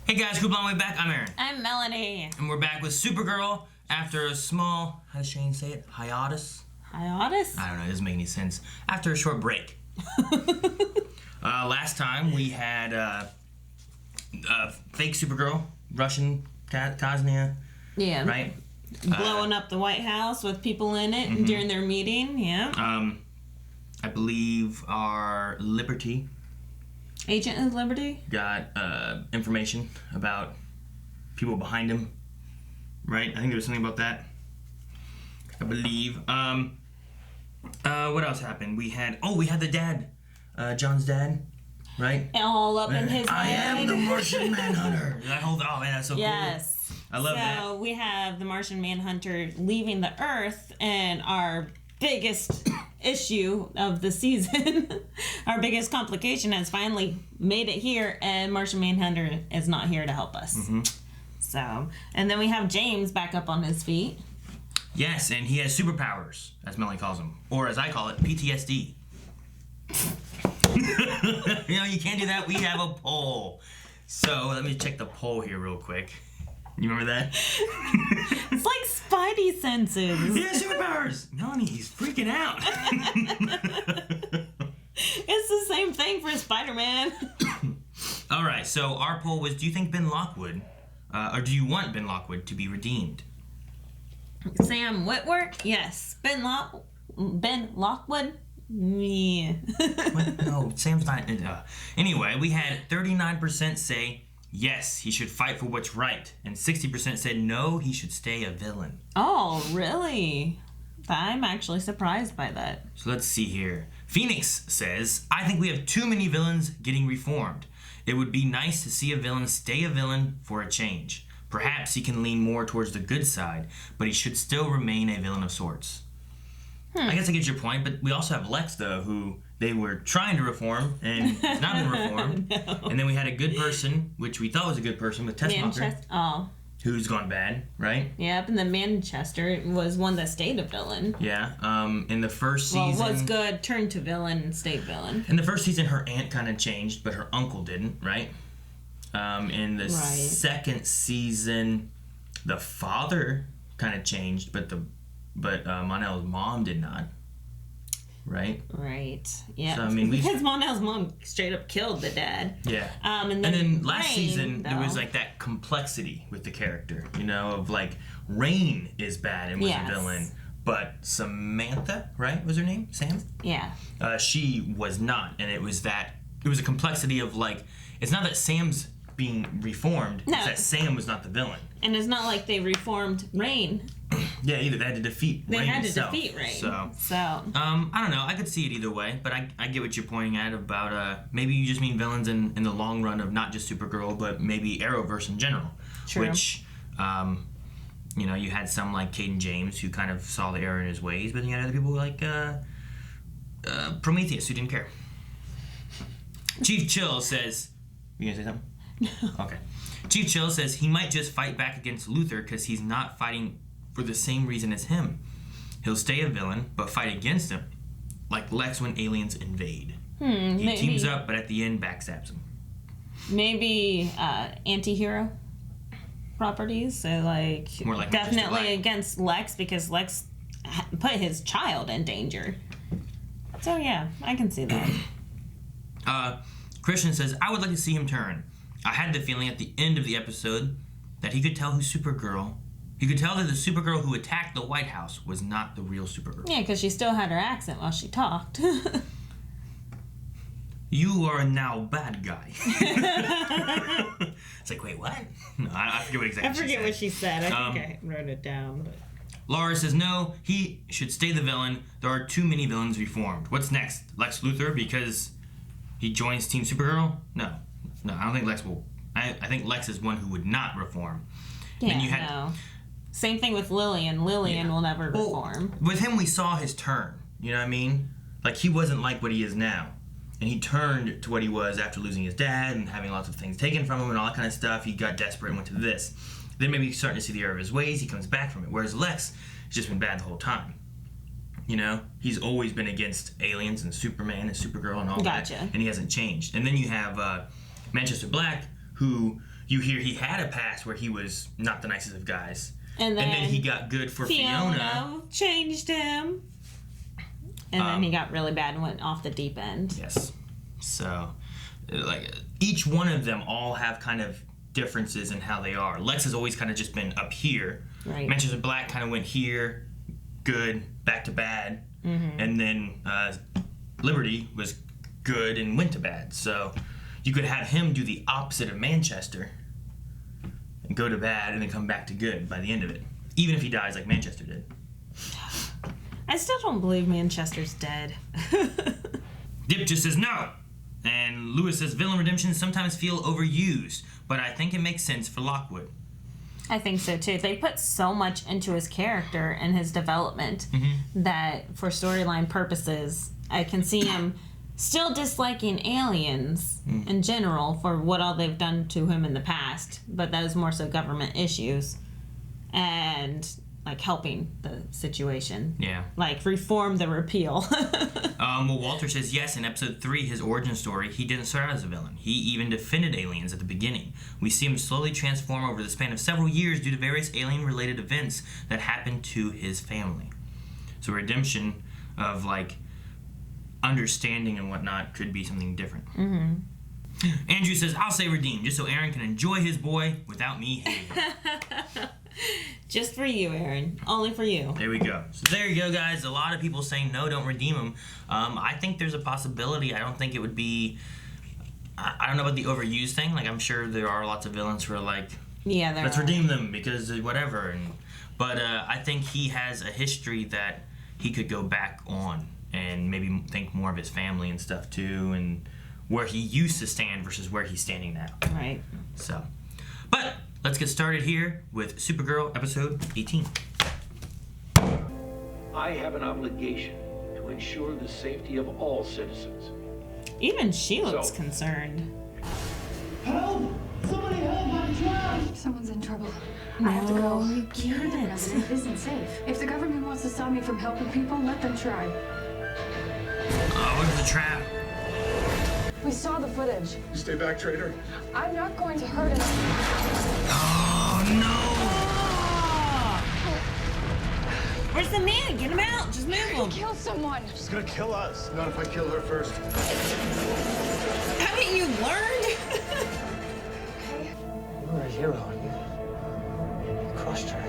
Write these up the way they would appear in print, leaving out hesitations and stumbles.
Hey guys, cool blonde way back. I'm Aaron. I'm Melanie. And we're back with Supergirl after a small, how does Shane say it? Hiatus? Hiatus? I don't know, it doesn't make any sense. After a short break. Last time we had fake Supergirl, Russian Kosnia. Yeah. Right? Blowing up the White House with people in it during their meeting. Yeah. I believe our Liberty Agent of Liberty? got information about people behind him. Right? I think there was something about that. I believe. What else happened? We had the dad. John's dad. Right? All up in his I head. am the Martian Manhunter. Oh man, that's so Yes. cool. I love that. So we have the Martian Manhunter leaving the Earth, and our biggest issue of the season, our biggest complication has finally made it here, and Martian Manhunter is not here to help us. So, and then we have James back up on his feet. Yes, and he has superpowers, as Melanie calls them, or as I call it, PTSD. You know, you can't do that. We have a poll. So let me check the poll here real quick. You remember that? It's like Spidey senses. He has superpowers. Melanie, he's freaking out. It's the same thing for Spider-Man. All right, so our poll was, do you think Ben Lockwood, or do you want Ben Lockwood to be redeemed? Sam Witwer? Yes. Ben Lockwood? Yeah. What? No, Sam's not. Anyway, we had 39% say yes, he should fight for what's right, and 60% said no, he should stay a villain. Oh, really? I'm actually surprised by that. So let's see here. Phoenix says, I think we have too many villains getting reformed. It would be nice to see a villain stay a villain for a change. Perhaps he can lean more towards the good side, but he should still remain a villain of sorts. I guess I get your point, but we also have Lex, though, who they were trying to reform and has not been reformed. No. And then we had a good person, which we thought was a good person, with Tessmacher, who's gone bad, right? Yep, and then Manchester was one that stayed a villain. Yeah, in the first season... Well, was good, turned to villain, and stayed villain. In the first season, her aunt kind of changed, but her uncle didn't, right? In the second season, the father kind of changed, but Mon-El's mom did not. Right? Right. Yeah. So, I mean, because Mon-El's mom straight up killed the dad. Yeah. And then last Rain, season, there was like that complexity with the character, you know, of like Rain is bad and was a villain, but Samantha, right, was her name? Sam? Yeah. She was not, and it was a complexity of like, it's not that Sam's being reformed, it's that Sam was not the villain. And it's not like they reformed Rain. Yeah, either they had to defeat Rain itself. Rain. So I don't know. I could see it either way, but I get what you're pointing at about maybe you just mean villains in the long run of not just Supergirl, but maybe Arrowverse in general. True. Which, you know, you had some like Caden James who kind of saw the error in his ways, but then you had other people like Prometheus who didn't care. Chief Chill says, you gonna say something? No. Okay. Chief Chill says he might just fight back against Luthor because he's not fighting for the same reason as him. He'll stay a villain, but fight against him, like Lex when aliens invade. He teams up, but at the end backstabs him. Maybe anti-hero properties, so like, more like definitely against Lex because Lex put his child in danger. So yeah, I can see that. Christian says, I would like to see him turn. I had the feeling at the end of the episode that he could tell that the Supergirl who attacked the White House was not the real Supergirl. Yeah, because she still had her accent while she talked. You are now bad guy. It's like, wait, what? No, I forget what exactly I forget what she said. I think I wrote it down. But... Laura says, no, he should stay the villain. There are too many villains reformed. What's next? Lex Luthor because he joins Team Supergirl? No, I don't think Lex will. I think Lex is one who would not reform. Yeah, no. Same thing with Lillian. Lillian will never reform. With him, we saw his turn. You know what I mean? Like, he wasn't like what he is now. And he turned to what he was after losing his dad and having lots of things taken from him and all that kind of stuff. He got desperate and went to this. Then maybe he's starting to see the error of his ways. He comes back from it. Whereas Lex has just been bad the whole time. You know? He's always been against aliens and Superman and Supergirl and all that. And he hasn't changed. And then you have Manchester Black, who you hear he had a past where he was not the nicest of guys. And then he got good for Fiona. Changed him. And then he got really bad and went off the deep end. Yes. So, like, each one of them all have kind of differences in how they are. Lex has always kind of just been up here. Right. Manchester Black kind of went here, good, back to bad. Mm-hmm. And then Liberty was good and went to bad. So, you could have him do the opposite of Manchester and go to bad and then come back to good by the end of it. Even if he dies like Manchester did. I still don't believe Manchester's dead. Dip just says no. And Lewis says villain redemptions sometimes feel overused, but I think it makes sense for Lockwood. I think so too. They put so much into his character and his development that for storyline purposes, I can see him still disliking aliens in general for what all they've done to him in the past, but that is more so government issues and like helping the situation. Yeah. Like reform the repeal. Well, Walter says yes, in episode 3, his origin story, he didn't start out as a villain. He even defended aliens at the beginning. We see him slowly transform over the span of several years due to various alien-related events that happened to his family. So redemption of, like, understanding and whatnot could be something different. Mm-hmm. Andrew says, I'll say redeem, just so Aaron can enjoy his boy without me hating. Just for you, Aaron. Only for you. There we go. So there you go, guys. A lot of people saying no, don't redeem him. I think there's a possibility. I don't think it would be... I don't know about the overused thing. Like, I'm sure there are lots of villains who are like, yeah, let's redeem them because whatever. But I think he has a history that he could go back on and maybe think more of his family and stuff too, and where he used to stand versus where he's standing now. Right. So, but let's get started here with Supergirl episode 18. I have an obligation to ensure the safety of all citizens. Even she looks concerned. Help! Somebody help! I'm trapped! Someone's in trouble. No, I have to go. you can't. The president isn't safe. If the government wants to stop me from helping people, let them try. Oh, look at the trap. We saw the footage. You stay back, traitor. I'm not going to hurt him. Oh, no! Where's the man? Get him out. Just move him. Kill someone. She's gonna kill us. Not if I kill her first. Haven't you learned? You're a hero, aren't you? You crushed her.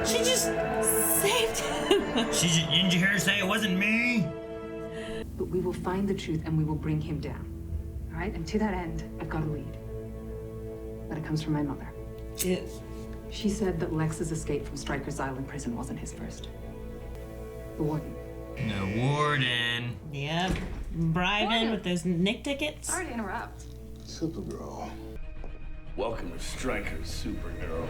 She just saved him. Didn't you hear her say it wasn't me? But we will find the truth and we will bring him down. All right? And to that end, I've got a lead. But it comes from my mother. She said that Lex's escape from Stryker's Island prison wasn't his first. The warden. The warden. Yep. Bribing with those Nick tickets. Sorry to interrupt. Supergirl. Welcome to Stryker's Supergirl.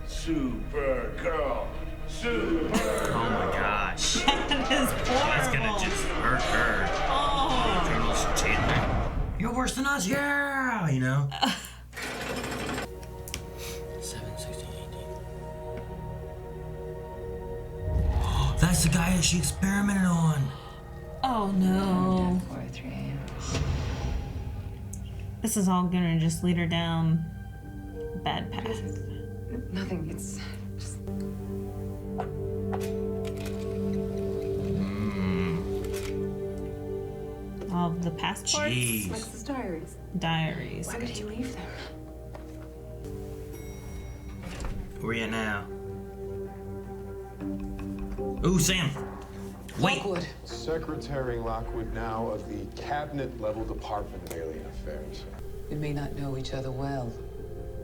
Supergirl. Supergirl. Oh my gosh. That is horrible. That's gonna just hurt her. Oh. Colonel Chandler. You're worse than us, yeah! You know? 7, 16, 18. That's the guy that she experimented on. Oh no. 4 or 3 a.m. This is all gonna just lead her down a bad path. Nothing. It's just... All of the passports? Jeez. Lex's diaries. Diaries. Why would he leave them? Where you at now? Ooh, Sam. Wait. Lockwood. Secretary Lockwood now of the cabinet-level Department of Alien Affairs. We may not know each other well,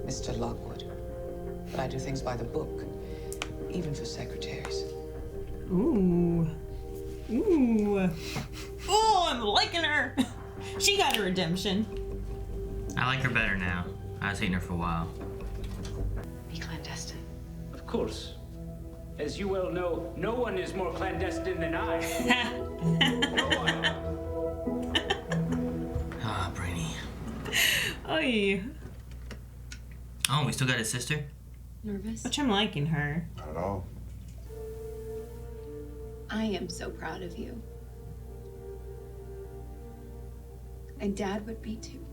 Mr. Lockwood, but I do things by the book, even for secretaries. Ooh. Ooh. Oh, I'm liking her. She got a redemption. I like her better now. I was hating her for a while. Be clandestine. Of course. As you well know, no one is more clandestine than I. No one. Ah, Brainy. Oy. Oh, we still got his sister? Nervous? Which I'm liking her. Not at all. I am so proud of you. And Dad would be too.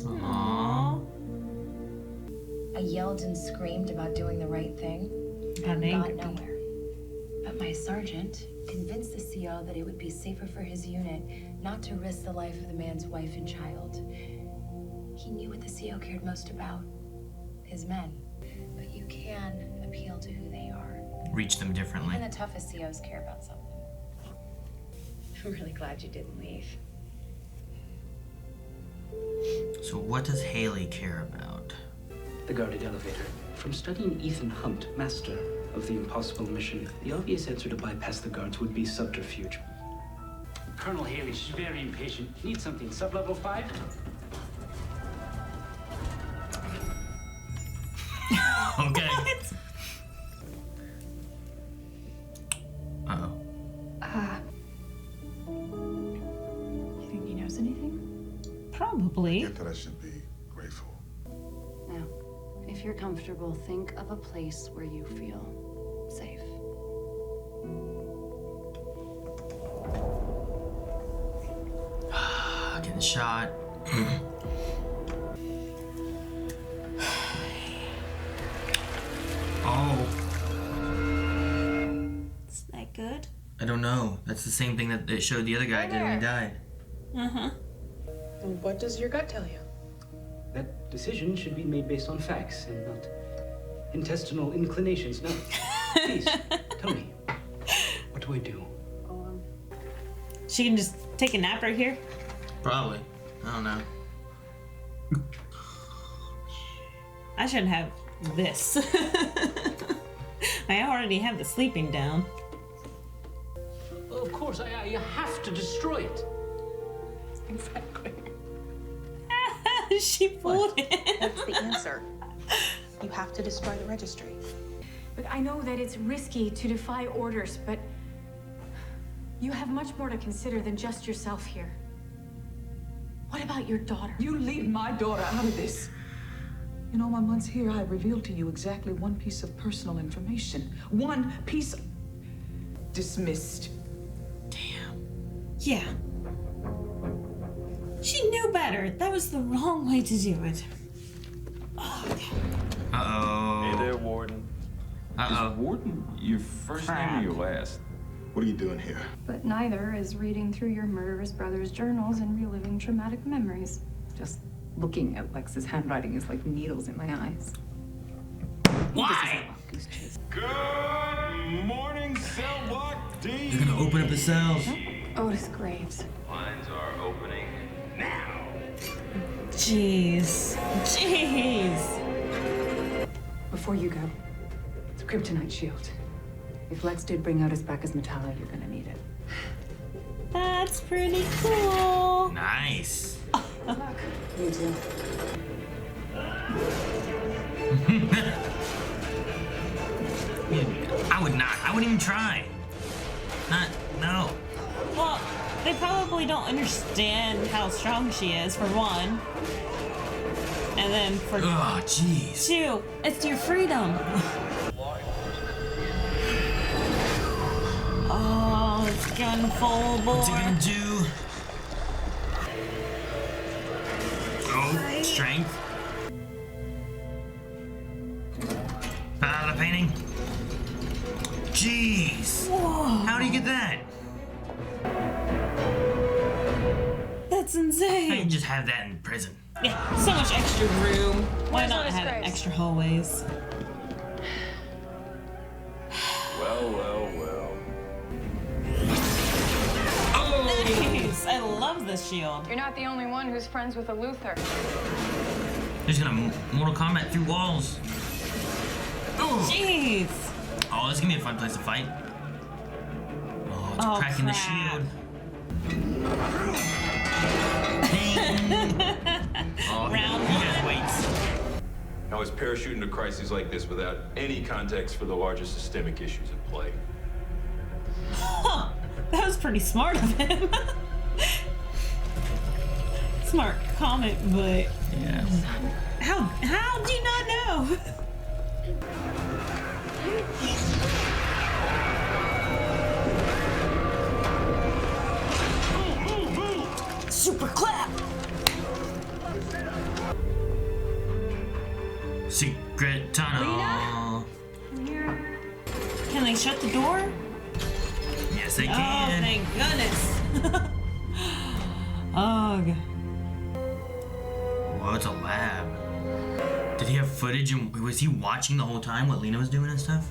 Aww. I yelled and screamed about doing the right thing. Got Got nowhere. But my sergeant convinced the CO that it would be safer for his unit not to risk the life of the man's wife and child. He knew what the CO cared most about. His men. But you can appeal to who they are. Reach them differently. Even the toughest COs care about something. I'm really glad you didn't leave. So what does Haley care about? The guarded elevator. From studying Ethan Hunt, master of the impossible mission, the obvious answer to bypass the guards would be subterfuge. Colonel Haley, she's very impatient. Need something. Sub-level 5? Okay. What? Uh-oh. You think he knows anything? Probably. Get that I should be grateful. Now, if you're comfortable, think of a place where you feel safe. Getting shot. Oh. Is that good? I don't know. That's the same thing that it showed the other guy did when he died. Uh-huh. What does your gut tell you? That decision should be made based on facts and not intestinal inclinations. Now, please, tell me. What do I do? She can just take a nap right here. Probably. I don't know. I should have this. I already have the sleeping down. Of course, I have to destroy it. Exactly. She pulled it. That's the answer. You have to destroy the registry. But I know that it's risky to defy orders, but you have much more to consider than just yourself here. What about your daughter? You leave my daughter out of this. In all my months here, I have revealed to you exactly one piece of personal information. One piece dismissed. Damn. Yeah. She knew better. That was the wrong way to do it. Oh, Uh-oh. Hey there, Warden. Uh-oh. Is Warden your first name or your last? What are you doing here? But neither is reading through your murderous brother's journals and reliving traumatic memories. Just looking at Lex's handwriting is like needles in my eyes. Why? Good morning, cell block D. They're gonna open up the cells. Otis Graves. Lines are opening now. Jeez. Jeez. Before you go, it's a kryptonite shield. If Lex did bring out his back as Metallo, you're gonna need it. That's pretty cool. Nice. You too. I would not. I wouldn't even try. No. Well, they probably don't understand how strong she is, for one. And then for Oh, jeez. two, it's your freedom. Oh, it's going full bore. What's he gonna do? Oh, strength. Ah, the painting. Jeez. Whoa. How do you get that? That's I can insane. just have that in prison. Yeah, so much extra room. Why Where's not Otis have Graves? extra hallways? Well. Nice. I love this shield. You're not the only one who's friends with a Luther. They're just gonna Mortal Kombat through walls. Oh, Jeez. oh, this is gonna be a fun place to fight. Oh, it's Oh, cracking the crap. shield. Ding. Oh, Round he just waits. How is parachuting to crises like this without any context for the larger systemic issues at play? Huh. That was pretty smart of him. Smart comment, but Yeah. how do you not know? Super clap. Secret tunnel. Can they shut the door? Yes, they Oh, can. thank goodness. Ugh. Whoa, it's a lab. Did he have footage and was he watching the whole time what Lena was doing and stuff?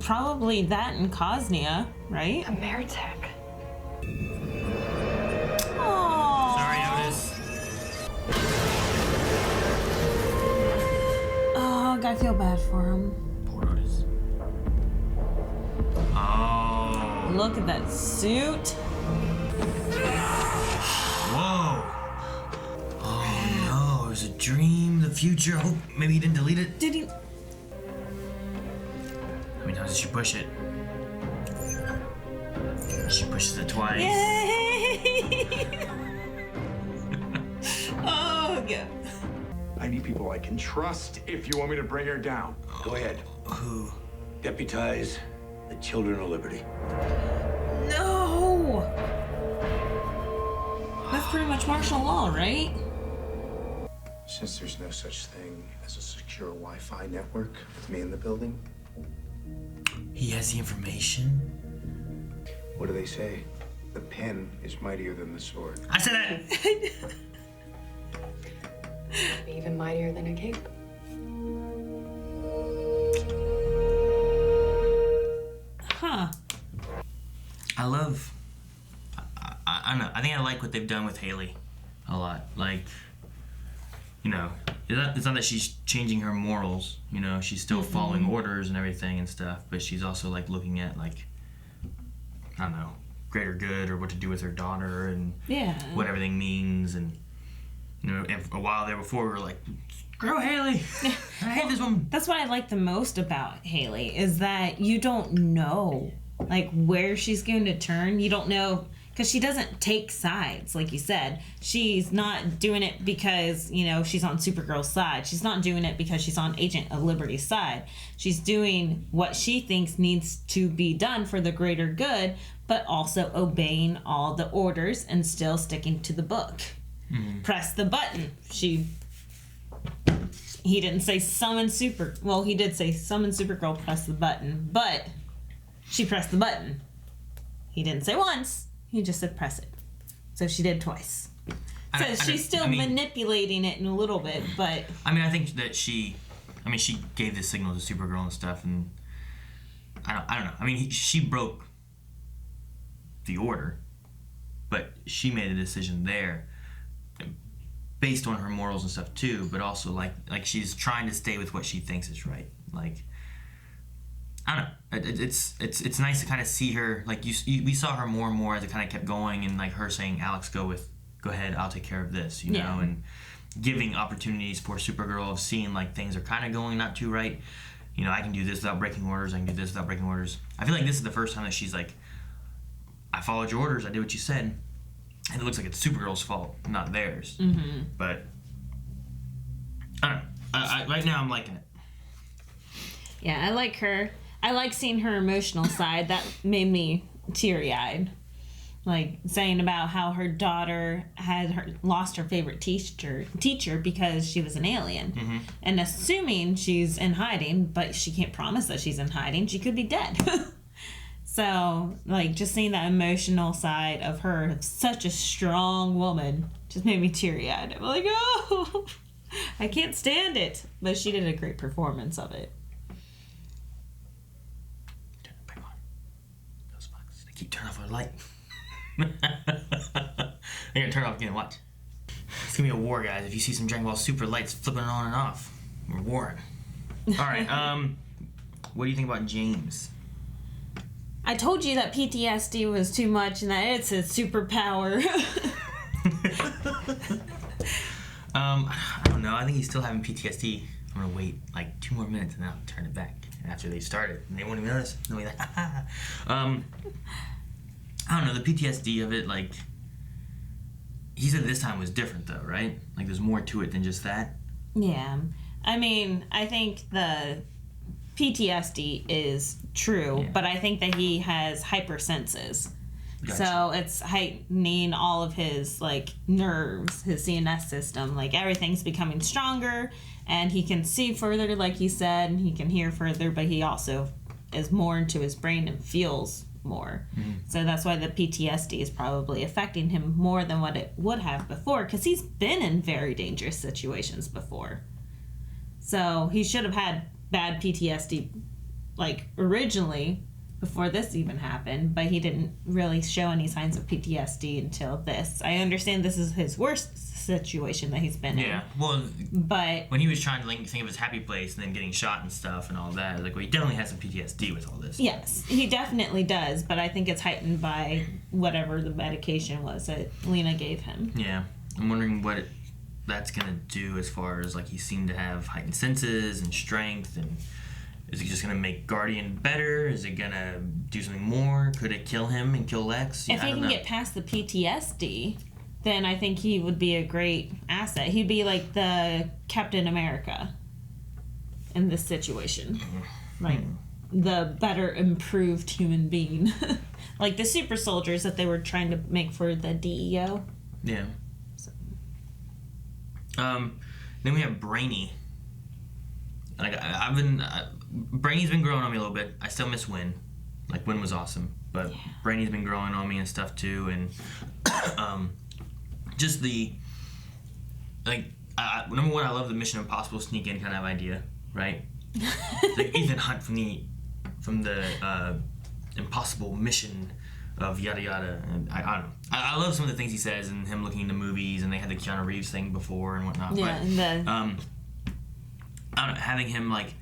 Probably that and Cosnia, right? Ameritech. Oh. Sorry, Otis. Oh, I feel bad for him. Poor Otis. Oh. Look at that suit. Whoa. Oh no, it was a dream, the future. Oh, maybe he didn't delete it. Did he? How many times did she push it? She pushes it twice. Yay! Oh, yeah. I need people I can trust if you want me to bring her down. Go ahead. Who? Deputize the Children of Liberty. No! That's pretty much martial law, right? Since there's no such thing as a secure Wi-Fi network with me in the building. He has the information? What do they say? The pen is mightier than the sword. I said that! Even mightier than a cape. Huh. I don't know. I think I like what they've done with Haley a lot. Like, you know, it's not that she's changing her morals. You know, she's still following orders and everything and stuff, but she's also like looking at like, I don't know, greater good or what to do with her daughter and what everything means. And you know, and a while there before we were like, girl, Haley, I hate this woman. That's what I like the most about Haley is that you don't know like where she's going to turn. You don't know because she doesn't take sides, like you said. She's not doing it because, you know, she's on Supergirl's side. She's not doing it because she's on Agent of Liberty's side. She's doing what she thinks needs to be done for the greater good, but also obeying all the orders and still sticking to the book. Press the button. He didn't say summon well, he did say summon Supergirl, press the button, but she pressed the button. He didn't say once. He just said press it. So she did twice. So she's still manipulating it in a little bit, but... I mean, I think that she gave the signal to Supergirl and stuff, and I don't know. I mean, she broke the order, but she made a decision there based on her morals and stuff too, but also like she's trying to stay with what she thinks is right. Like, I don't know. It's nice to kind of see her, like we saw her more and more as it kind of kept going, and like her saying, Alex, go ahead, I'll take care of this, you know, and giving opportunities for Supergirl of seeing like things are kind of going not too right. You know, I can do this without breaking orders. I can do this without breaking orders. I feel like this is the first time that she's like, I followed your orders. I did what you said. And it looks like it's Supergirl's fault, not theirs. But I don't know. Right now, I'm liking it. Yeah, I like her. I like seeing her emotional side. That made me teary-eyed. Like saying about how her daughter had lost her favorite teacher because she was an alien. And assuming she's in hiding, but she can't promise that she's in hiding. She could be dead. So, like, just seeing that emotional side of her, such a strong woman, just made me teary-eyed. I'm like, oh, I can't stand it. But she did a great performance of it. Turn it back on. Those bugs. They keep turning off our light. They're gonna turn it off again. Watch. It's gonna be a war, guys. If you see some Dragon Ball Super lights flipping on and off, we're warring. All right. What do you think about James? I told you that PTSD was too much and that it's a superpower. I don't know. I think he's still having PTSD. I'm gonna wait like 2 more minutes and then I'll turn it back after they started. And they won't even notice. They'll be like, I don't know. The PTSD of it, like, he said this time was different though, right? Like, there's more to it than just that. Yeah. I mean, I think the PTSD is true, but I think that he has hypersenses. Gotcha. So it's heightening all of his, like, nerves, his CNS system. Like, everything's becoming stronger, and he can see further, like he said, and he can hear further, but he also is more into his brain and feels more. Mm-hmm. So that's why the PTSD is probably affecting him more than what it would have before, because he's been in very dangerous situations before. So he should have had bad PTSD, like, originally, before this even happened, but he didn't really show any signs of PTSD until this. I understand this is his worst situation that he's been in. Yeah, well, but when he was trying to think of his happy place and then getting shot and stuff and all that, like, well, he definitely has some PTSD with all this. yes, he definitely does, but I think it's heightened by whatever the medication was that Lena gave him. Yeah, I'm wondering what that's gonna do as far as, like, he seemed to have heightened senses and strength, and is it just gonna make Guardian better? Is it gonna do something more? Could it kill him and kill Lex? If he can get past the PTSD, then I think he would be a great asset. He'd be like the Captain America in this situation. Like, the better improved human being. Like the super soldiers that they were trying to make for the DEO. Yeah. So. Then we have Brainy. Like, Brainy's been growing on me a little bit. I still miss Wynn. Like, Wynn was awesome, but yeah. Brainy's been growing on me and stuff too, and just the, like, number one, I love the Mission Impossible sneak in kind of idea, right? Like Ethan Hunt from the Impossible Mission of yada yada, and I don't know. I love some of the things he says and him looking into movies, and they had the Keanu Reeves thing before and whatnot. Yeah, but, I don't know, having him, like,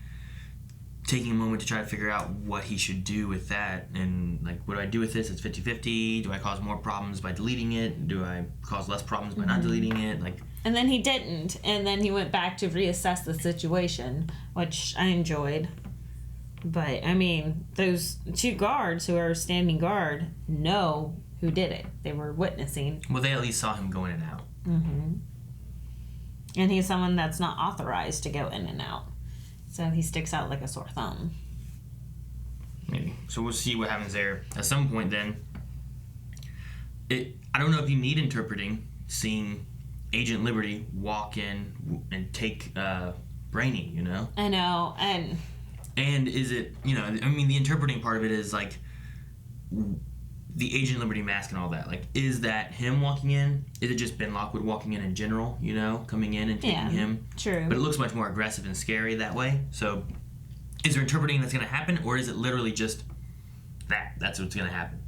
taking a moment to try to figure out what he should do with that, and, like, what do I do with this? It's 50-50. Do I cause more problems by deleting it? Do I cause less problems by not deleting it? Like, and then he didn't, and then he went back to reassess the situation, which I enjoyed. But, I mean, those two guards who are standing guard know who did it. They were witnessing. Well, they at least saw him go in and out. Mm-hmm. And he's someone that's not authorized to go in and out. So he sticks out like a sore thumb. Maybe. So we'll see what happens there. At some point then, I don't know if you need interpreting, seeing Agent Liberty walk in and take Brainy, you know? I know, and is it, you know, I mean, the interpreting part of it is, like, the Agent Liberty mask and all that. Like, is that him walking in? Is it just Ben Lockwood walking in general, you know, coming in and taking him? True. But it looks much more aggressive and scary that way. So, is there interpreting that's going to happen, or is it literally just that's what's going to happen?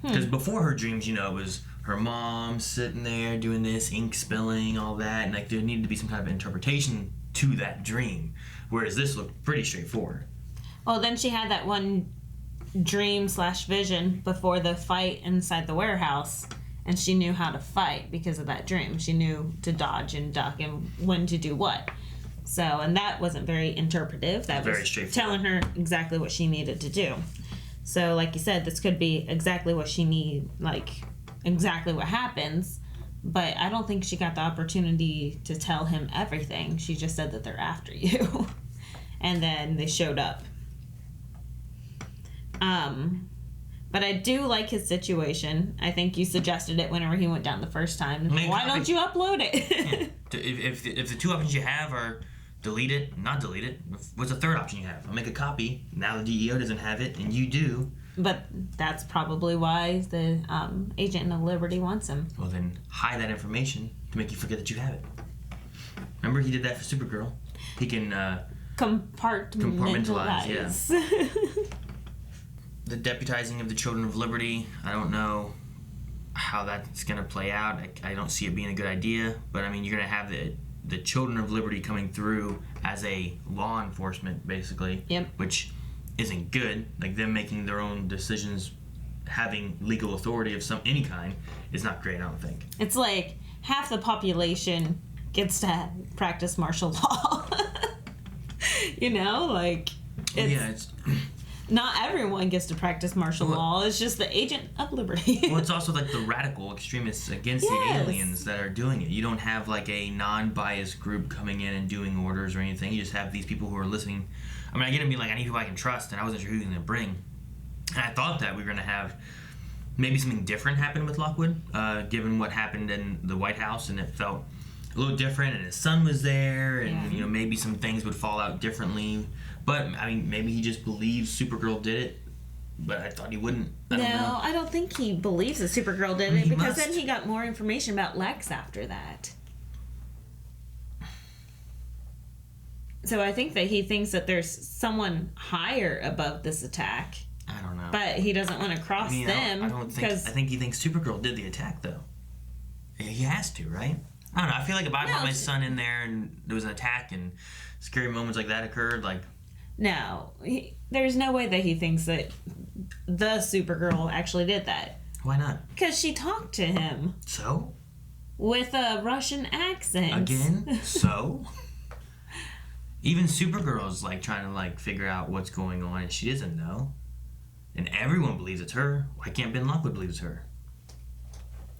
Because before her dreams, you know, it was her mom sitting there doing this, ink spilling, all that, and, like, there needed to be some kind of interpretation to that dream, whereas this looked pretty straightforward. Well, then she had that one dream/vision before the fight inside the warehouse, and she knew how to fight because of that dream. She knew to dodge and duck and when to do what. So, and that wasn't very interpretive. That was telling her exactly what she needed to do. So, like you said, this could be exactly what she needs, like, exactly what happens, but I don't think she got the opportunity to tell him everything. She just said that they're after you. And then they showed up. But I do like his situation. I think you suggested it whenever he went down the first time. Why don't you upload it? Yeah. If the two options you have are delete it, not delete it, what's the third option you have? I'll make a copy. Now the DEO doesn't have it, and you do. But that's probably why the Agent of Liberty wants him. Well, then hide that information to make you forget that you have it. Remember, he did that for Supergirl. He can compartmentalize. Yeah. The deputizing of the Children of Liberty, I don't know how that's going to play out. I don't see it being a good idea, but I mean, you're going to have the Children of Liberty coming through as a law enforcement, basically, which isn't good. Like, them making their own decisions, having legal authority of any kind, is not great, I don't think. It's like half the population gets to practice martial law. You know, like, it's not everyone gets to practice martial law. It's just the Agent of Liberty. Well, it's also like the radical extremists against the aliens that are doing it. You don't have, like, a non-biased group coming in and doing orders or anything. You just have these people who are listening. I mean, I get to be like, I need people I can trust, and I wasn't sure who he was going to bring. And I thought that we were going to have maybe something different happen with Lockwood, given what happened in the White House, and it felt a little different, and his son was there, and maybe some things would fall out differently. But I mean, maybe he just believes Supergirl did it, but I thought he wouldn't. I don't think he believes that Supergirl did it, because then he got more information about Lex after that. So I think that he thinks that there's someone higher above this attack. I don't know. But he doesn't want to cross them. I think he thinks Supergirl did the attack, though. He has to, right? I don't know. I feel like if I put my son in there and there was an attack and scary moments like that occurred, like... No. There's no way that he thinks that the Supergirl actually did that. Why not? Because she talked to him. So? With a Russian accent. Again? So? Even Supergirl's like trying to like figure out what's going on, and she doesn't know. And everyone believes it's her. Why can't Ben Lockwood believe it's her?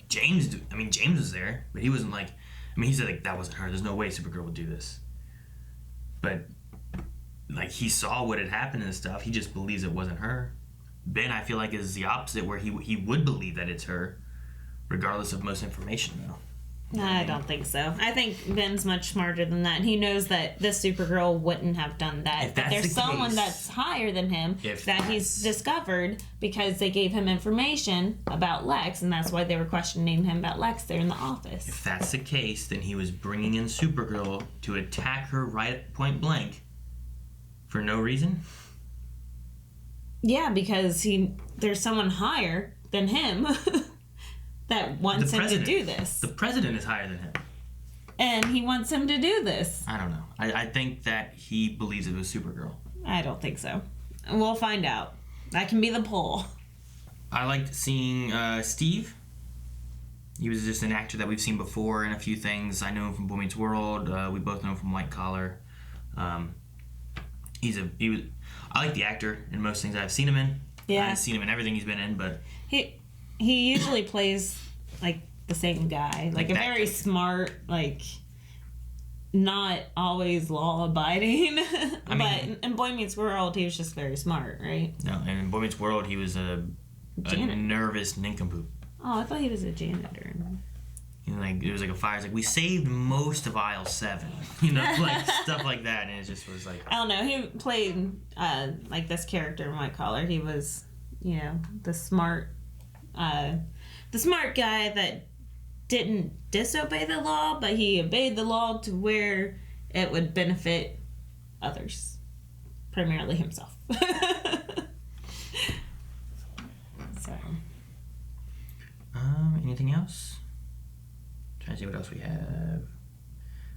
James was there, but he wasn't like... he said like that wasn't her. There's no way Supergirl would do this. But like he saw what had happened and stuff. He just believes it wasn't her. Ben, I feel like, is the opposite, where he would believe that it's her, regardless of most information, though. I don't think so. I think Ben's much smarter than that. He knows that this Supergirl wouldn't have done that. But there's someone that's higher than him that he's discovered because they gave him information about Lex, and that's why they were questioning him about Lex there in the office. If that's the case, then he was bringing in Supergirl to attack her right at point blank for no reason? Yeah, because there's someone higher than him that wants him to do this. The president is higher than him. And he wants him to do this. I don't know. I think that he believes it was Supergirl. I don't think so. We'll find out. That can be the poll. I liked seeing Steve. He was just an actor that we've seen before in a few things. I know him from Boy Meets World. We both know him from White Collar. I like the actor in most things I've seen him in. Yeah. I haven't seen him in everything he's been in, but... He usually plays, like, the same guy. Like a very smart, like, not always law-abiding. But in Boy Meets World, he was just very smart, right? No, and in Boy Meets World, he was a nervous nincompoop. Oh, I thought he was a janitor. Like, it was like a fire. It's like, we saved most of aisle 7. Like, stuff like that. And it just was like... I don't know. He played, like, this character in White Collar. He was, the smart guy that didn't disobey the law, but he obeyed the law to where it would benefit others. Primarily himself. So. Anything else? Trying to see what else we have.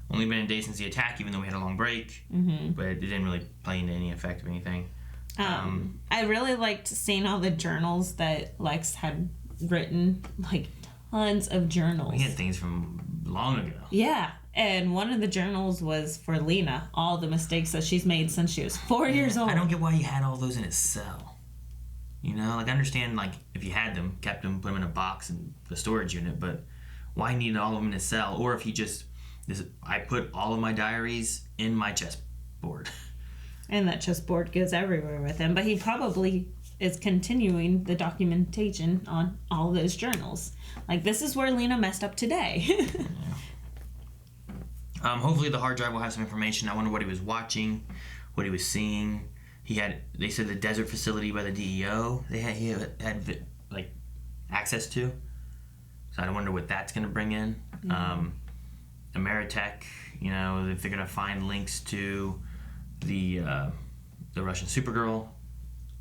Only been a day since the attack, even though we had a long break. Mm-hmm. But it didn't really play into any effect of anything. I really liked seeing all the journals that Lex had written, like tons of journals. We had things from long ago. Yeah, and one of the journals was for Lena, all the mistakes that she's made since she was 4 years old. I don't get why he had all those in his cell. I understand, like, if you had them, kept them, put them in a box in the storage unit, but why need all of them in his cell? Or if he I put all of my diaries in my chessboard. And that chessboard goes everywhere with him. But he probably is continuing the documentation on all of those journals. Like, this is where Lena messed up today. Hopefully the hard drive will have some information. I wonder what he was watching, what he was seeing. They said the desert facility by the DEO he had like access to. So I wonder what that's going to bring in. Mm-hmm. Ameritech, if they're going to find links to the Russian Supergirl.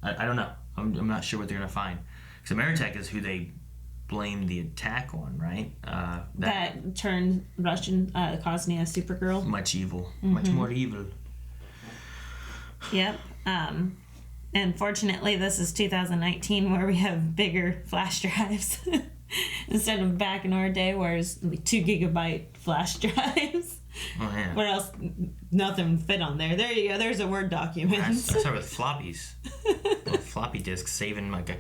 I don't know. I'm not sure what they're going to find. Because Ameritech is who they blamed the attack on, right? That turned Russian Kosnia Supergirl. Much evil. Mm-hmm. Much more evil. Yep. And fortunately, this is 2019 where we have bigger flash drives. Instead of back in our day where it's 2 gigabyte flash drives. Oh, yeah. Where else nothing fit on there. There you go. There's a Word document. I started with floppies. Floppy disks saving there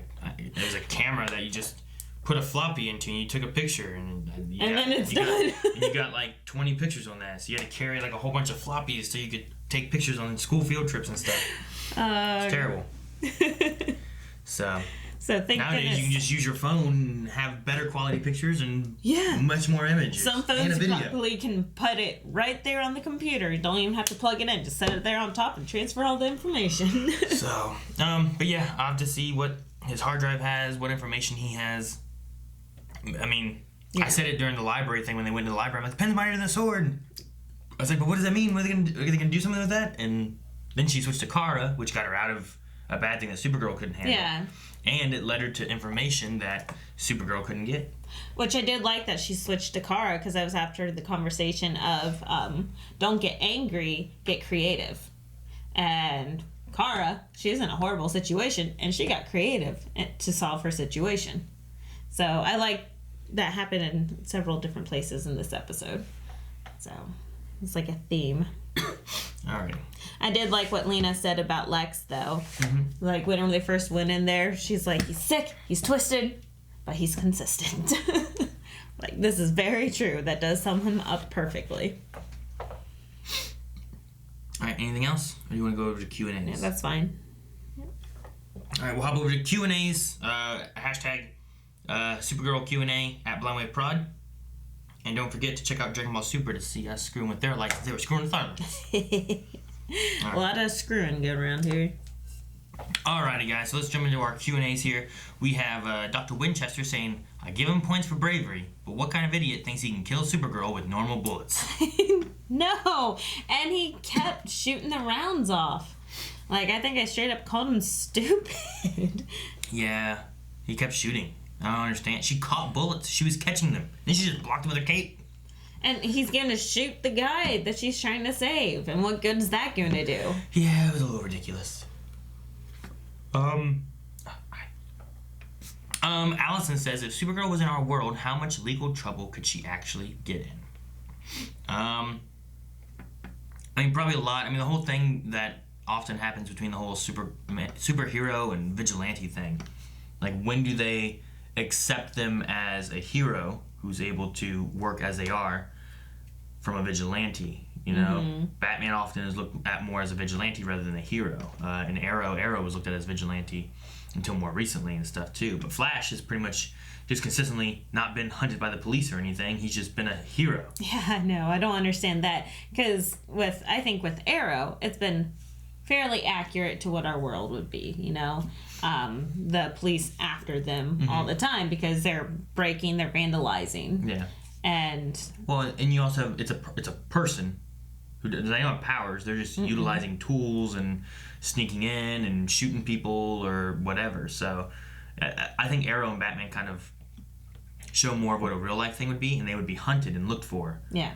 was a camera that you just put a floppy into and you took a picture and then it's done. You got like 20 pictures on that. So you had to carry like a whole bunch of floppies so you could take pictures on school field trips and stuff. It's terrible. So thank nowadays goodness. you can just use your phone and have better quality pictures and Yeah. much more images. Some and a phones video. probably can put it right there on the computer. You don't even have to plug it in. Just set it there on top and transfer all the information. So, but yeah, I'll have to see what his hard drive has, what information he has. I mean, I said it during the library thing when they went to the library. I'm like, the pen's mightier than the sword. I was like, but what does that mean? What are they gonna do? Are they gonna do something with that? And then she switched to Kara, which got her out of a bad thing that Supergirl couldn't handle. Yeah. And it led her to information that Supergirl couldn't get. Which I did like that she switched to Kara, because that was after the conversation of don't get angry, get creative. And Kara, she was in a horrible situation, and she got creative to solve her situation. So I like that happened in several different places in this episode. So it's like a theme. All right. I did like what Lena said about Lex, though. Mm-hmm. Like, when they first went in there, she's like, he's sick, he's twisted, but he's consistent. Like, this is very true. That does sum him up perfectly. All right, anything else? Or do you want to go over to Q&As? Yeah, that's fine. All right, we'll hop over to Q&As. Hashtag Supergirl Q&A at BlindWaveProd. And don't forget to check out Dragon Ball Super to see us screwing with their lights. They were screwing with ours. A lot of screwing going around here. Alrighty, guys. So let's jump into our Q&As here. We have Dr. Winchester saying, I give him points for bravery, but what kind of idiot thinks he can kill Supergirl with normal bullets? No! And he kept shooting the rounds off. Like, I think I straight up called him stupid. Yeah, he kept shooting. I don't understand. She caught bullets. She was catching them. Then she just blocked them with her cape. And he's going to shoot the guy that she's trying to save. And what good is that going to do? Yeah, it was a little ridiculous. Allison says, if Supergirl was in our world, how much legal trouble could she actually get in? I mean, probably a lot. I mean, the whole thing that often happens between the whole superhero and vigilante thing. Like, when do they accept them as a hero who's able to work as they are from a vigilante? You know, Batman often is looked at more as a vigilante rather than a hero. In Arrow was looked at as vigilante until more recently and stuff too. But Flash has pretty much just consistently not been hunted by the police or anything. He's just been a hero. Yeah, no, I don't understand that. Because I think with Arrow, it's been fairly accurate to what our world would be, you know? The police after them all the time because they're breaking, they're vandalizing. Yeah. And you also have, it's a person who they don't have powers. They're just utilizing tools and sneaking in and shooting people or whatever. So I think Arrow and Batman kind of show more of what a real life thing would be, and they would be hunted and looked for. Yeah.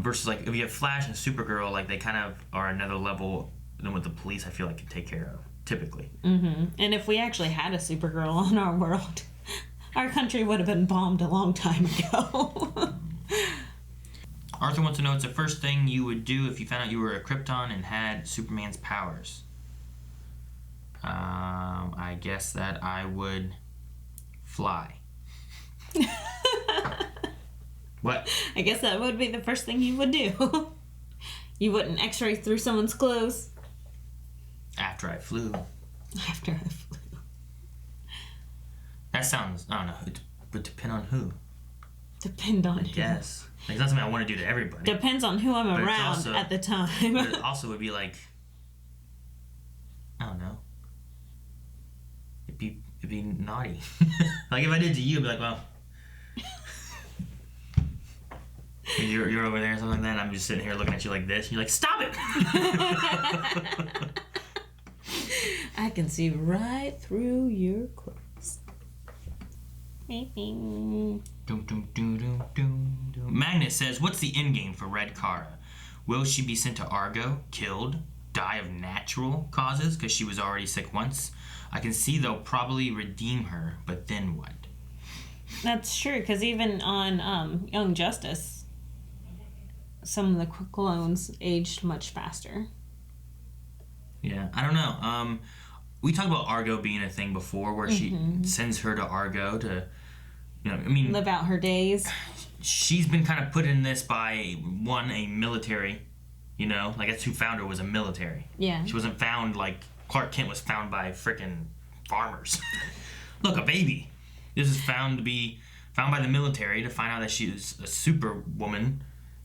Versus like if you have Flash and Supergirl, like they kind of are another level than what the police I feel like can take care of typically. And if we actually had a Supergirl in our world, our country would have been bombed a long time ago. Arthur wants to know, what's the first thing you would do if you found out you were a Krypton and had Superman's powers? I guess that I would fly. What? I guess that would be the first thing you would do. You wouldn't x-ray through someone's clothes. After I flew. After I flew. That sounds, I don't know, it would depend on who. Depend on who. Yes. Like, it's not something I want to do to everybody. Depends on who I'm But it's around also, at the time. But it also would be like, I don't know. It'd be naughty. Like if I did to you, I'd be like, well, you're over there or something like that, and I'm just sitting here looking at you like this, and you're like, stop it! I can see right through your clothes. Magnus says, what's the endgame for Red Kara? Will she be sent to Argo, killed, die of natural causes because she was already sick once? I can see they'll probably redeem her, but then what? That's true, because even on Young Justice, some of the clones aged much faster. Yeah, I don't know. We talked about Argo being a thing before, where she sends her to Argo to, you know, I mean, live out her days. She's been kind of put in this by a military, you know, like that's who found her, was a military. Yeah. She wasn't found like Clark Kent was found by frickin' farmers. Look, a baby. This is found by the military to find out that she was a superwoman,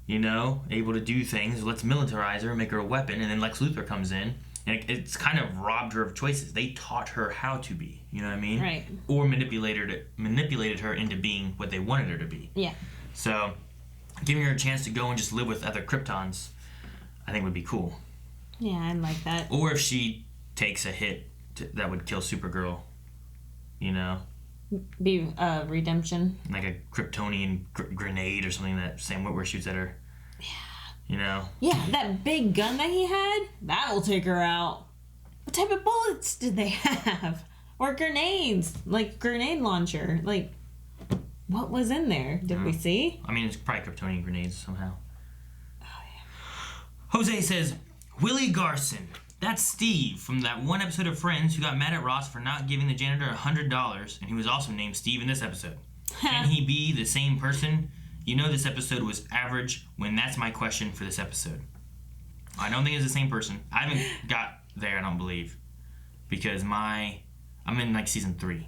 you know, able to do things. Let's militarize her, make her a weapon, and then Lex Luthor comes in, and it's kind of robbed her of choices. They taught her how to be, you know what I mean? Right. Or manipulated her into being what they wanted her to be. Yeah. So, giving her a chance to go and just live with other Kryptons, I think would be cool. Yeah, I like that. Or if she takes a hit that would kill Supergirl, you know? Be redemption. Like a Kryptonian grenade or something that Sam Witwer shoots at her. Yeah. You know? Yeah, that big gun that he had, that will take her out. What type of bullets did they have? Or grenades? Like, grenade launcher. Like, what was in there? Did we see? I mean, it's probably Kryptonian grenades somehow. Oh, yeah. Jose says, Willie Garson. That's Steve from that one episode of Friends who got mad at Ross for not giving the janitor $100, and he was also named Steve in this episode. Can he be the same person? You know this episode was average when that's my question for this episode. I don't think it's the same person. I haven't got there, I don't believe. Because I'm in like season 3.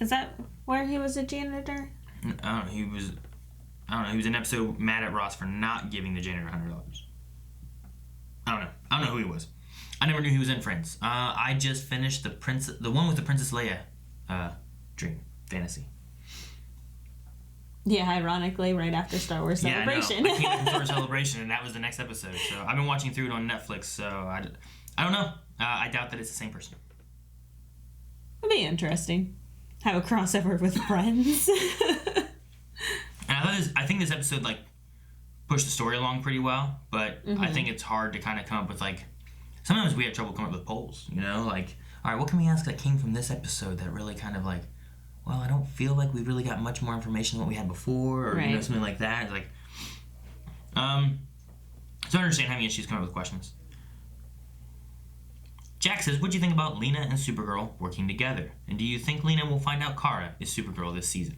Is that where he was a janitor? I don't know, he was in an episode mad at Ross for not giving the janitor $100. I don't know who he was. I never knew he was in Friends. I just finished the one with the Princess Leia dream fantasy. Yeah, ironically, right after Star Wars Celebration. Yeah, I know. I came from Star Wars Celebration, and that was the next episode. So I've been watching through it on Netflix. So I don't know. I doubt that it's the same person. It'd be interesting. Have a crossover with Friends. And I think this episode like pushed the story along pretty well, but I think it's hard to kind of come up with like. Sometimes we have trouble coming up with polls, you know? Like, all right, what can we ask that came from this episode that really kind of like, well, I don't feel like we really got much more information than what we had before, or you know, something like that. It's like, so I understand having issues coming up with questions. Jack says, what do you think about Lena and Supergirl working together? And do you think Lena will find out Kara is Supergirl this season?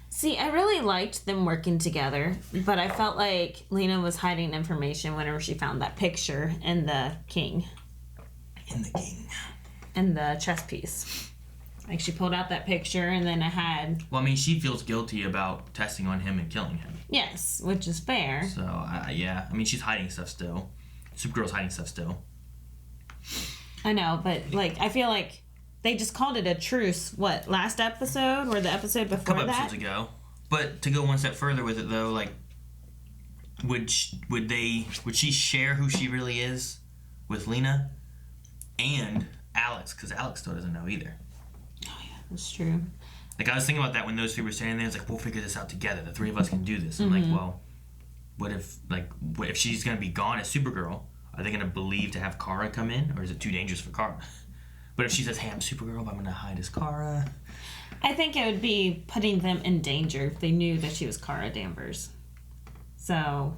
See, I really liked them working together, but I felt like Lena was hiding information whenever she found that picture in the king. In the chess piece. Like, she pulled out that picture, and then it had... Well, I mean, she feels guilty about testing on him and killing him. Yes, which is fair. So, yeah. I mean, she's hiding stuff still. Supergirl's hiding stuff still. I know, but, like, I feel like... They just called it a truce, what, last episode? Or the episode before that? A couple episodes ago. But to go one step further with it, though, like, would she share who she really is with Lena and Alex? Because Alex still doesn't know either. Oh, yeah, that's true. Like, I was thinking about that when those three were standing there. It's like, we'll figure this out together. The three of us can do this. I'm like, well, what if she's going to be gone as Supergirl? Are they going to believe to have Kara come in? Or is it too dangerous for Kara? But if she says, hey, I'm Supergirl, but I'm going to hide as Kara. I think it would be putting them in danger if they knew that she was Kara Danvers. So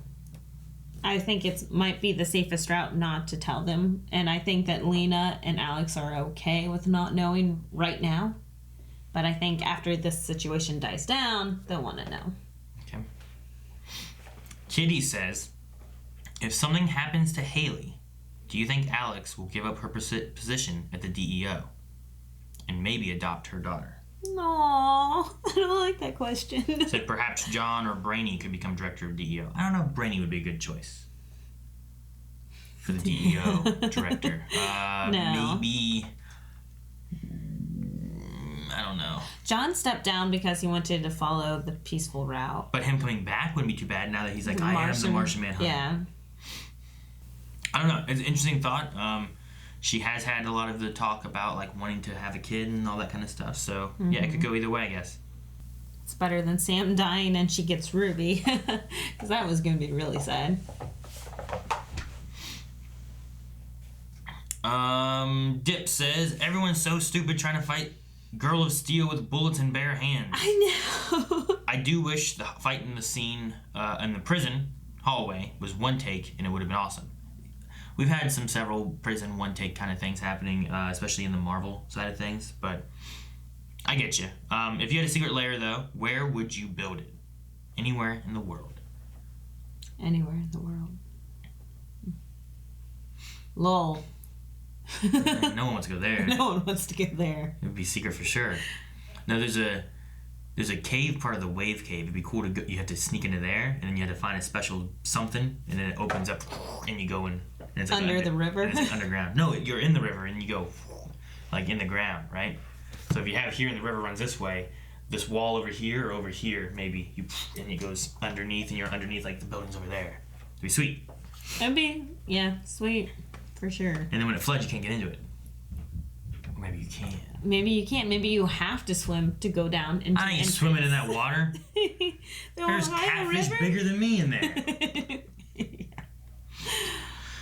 I think it might be the safest route not to tell them. And I think that Lena and Alex are okay with not knowing right now. But I think after this situation dies down, they'll want to know. Okay. Kitty says, if something happens to Haley, do you think Alex will give up her position at the DEO and maybe adopt her daughter? Aww, I don't like that question. Said perhaps John or Brainy could become director of DEO. I don't know if Brainy would be a good choice for the DEO director. No. Maybe, I don't know. John stepped down because he wanted to follow the peaceful route. But him coming back wouldn't be too bad now that he's like, I am the Martian Manhunter. Yeah. I don't know. It's an interesting thought. She has had a lot of the talk about like wanting to have a kid and all that kind of stuff. So yeah, it could go either way, I guess. It's better than Sam dying and she gets Ruby, because that was going to be really sad. Dip says everyone's so stupid trying to fight Girl of Steel with bullets in bare hands. I know. I do wish the fight in the scene in the prison hallway was one take, and it would have been awesome. We've had several prison one-take kind of things happening, especially in the Marvel side of things, but I get you. If you had a secret lair, though, where would you build it? Anywhere in the world. Anywhere in the world. Lol. No one wants to go there. No one wants to get there. It would be secret for sure. No, there's a cave part of the wave cave. It'd be cool to go. You have to sneak into there, and then you have to find a special something, and then it opens up, and you go in. And it's like Under the river? And it's like underground. No, you're in the river, and you go like in the ground, right? So if you have here, and the river runs this way, this wall over here, or over here, maybe, and it goes underneath, and you're underneath like the buildings over there. It'd be sweet. That'd be, yeah, sweet. For sure. And then when it floods, you can't get into it. Or maybe you can. Maybe you can't. Maybe you have to swim to go down into I ain't swimming in that water. There's catfish bigger than me in there.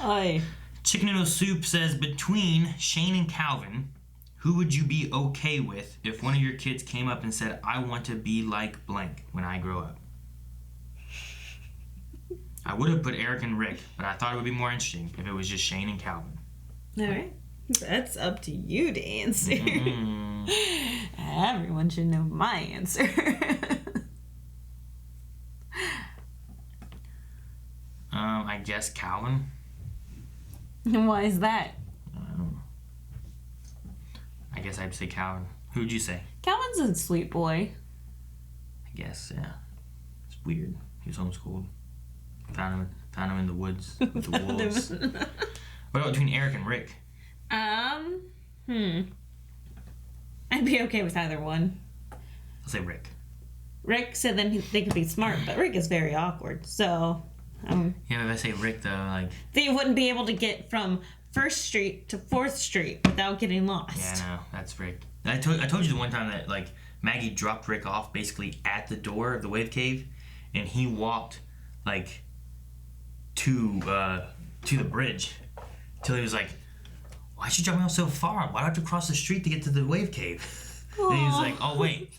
Aye. Chicken Noodle Soup says, between Shane and Calvin, who would you be okay with if one of your kids came up and said, I want to be like blank when I grow up? I would have put Eric and Rick, but I thought it would be more interesting if it was just Shane and Calvin. All right. That's up to you to answer. Everyone should know my answer. I guess Calvin. Why is that? I guess I'd say Calvin. Who would you say? Calvin's a sweet boy. I guess, yeah. It's weird. He was homeschooled. Found him in the woods with the wolves. What about between Eric and Rick? I'd be okay with either one. I'll say Rick. Rick said then they could be smart, but Rick is very awkward. So, yeah, but if I say Rick though, like they wouldn't be able to get from 1st Street to 4th Street without getting lost. Yeah, no, that's Rick. I told you the one time that like Maggie dropped Rick off basically at the door of the wave cave, and he walked like to the bridge till he was like, why'd you drop me off so far? Why do I have to cross the street to get to the wave cave? And he was like, oh wait,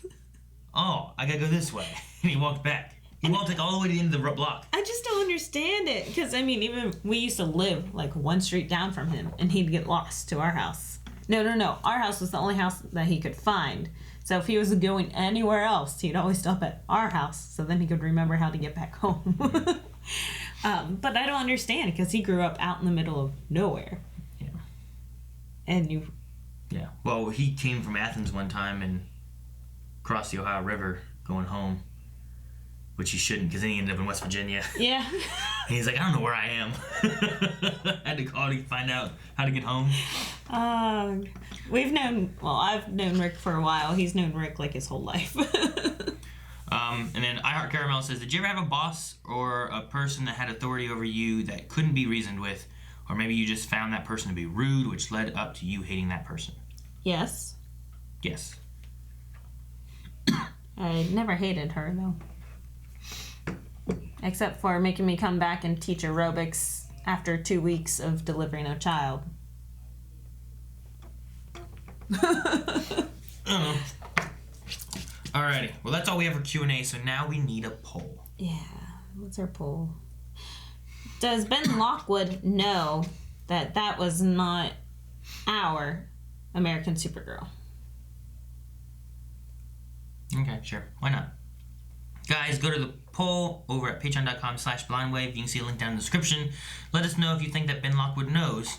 I gotta go this way. And he walked back. He walked like all the way to the end of the block. I just don't understand it, because I mean, even we used to live like 1 street down from him, and he'd get lost to our house. No, our house was the only house that he could find. So if he was going anywhere else, he'd always stop at our house, so then he could remember how to get back home. But I don't understand, because he grew up out in the middle of nowhere. Yeah. And you... Yeah. Well, he came from Athens one time and crossed the Ohio River going home, which he shouldn't, because then he ended up in West Virginia. Yeah. And he's like, I don't know where I am. I had to call to find out how to get home. I've known Rick for a while. He's known Rick like his whole life. And then I Heart Caramel says, did you ever have a boss or a person that had authority over you that couldn't be reasoned with? Or maybe you just found that person to be rude, which led up to you hating that person? Yes. Yes. I never hated her, though. Except for making me come back and teach aerobics after 2 weeks of delivering a child. Alrighty. Well, that's all we have for Q&A, so now we need a poll. Yeah. What's our poll? Does Ben Lockwood know that that was not our American Supergirl? Okay, sure. Why not? Guys, go to the poll over at patreon.com/blindwave. You can see a link down in the description. Let us know if you think that Ben Lockwood knows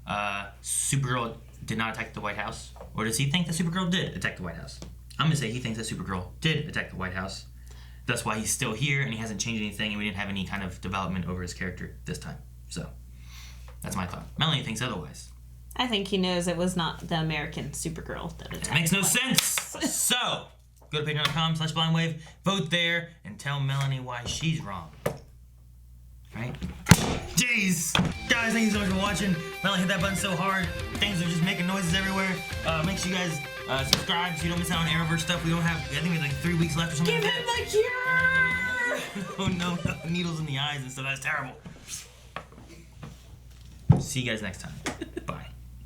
Supergirl did not attack the White House, or does he think that Supergirl did attack the White House? I'm going to say he thinks that Supergirl did attack the White House. That's why he's still here, and he hasn't changed anything, and we didn't have any kind of development over his character this time. So, that's my thought. Melanie thinks otherwise. I think he knows it was not the American Supergirl that attacked. It makes no sense! So, go to patreon.com/blindwave, vote there, and tell Melanie why she's wrong. Right? Jeez! Guys, thank you so much for watching. Melanie hit that button so hard. Things are just making noises everywhere. Make sure you guys subscribe so you don't miss out on Arrowverse stuff. We don't have, I think we have like 3 weeks left or something. Give him the cure! Oh no, needles in the eyes and stuff. That's terrible. See you guys next time. Bye.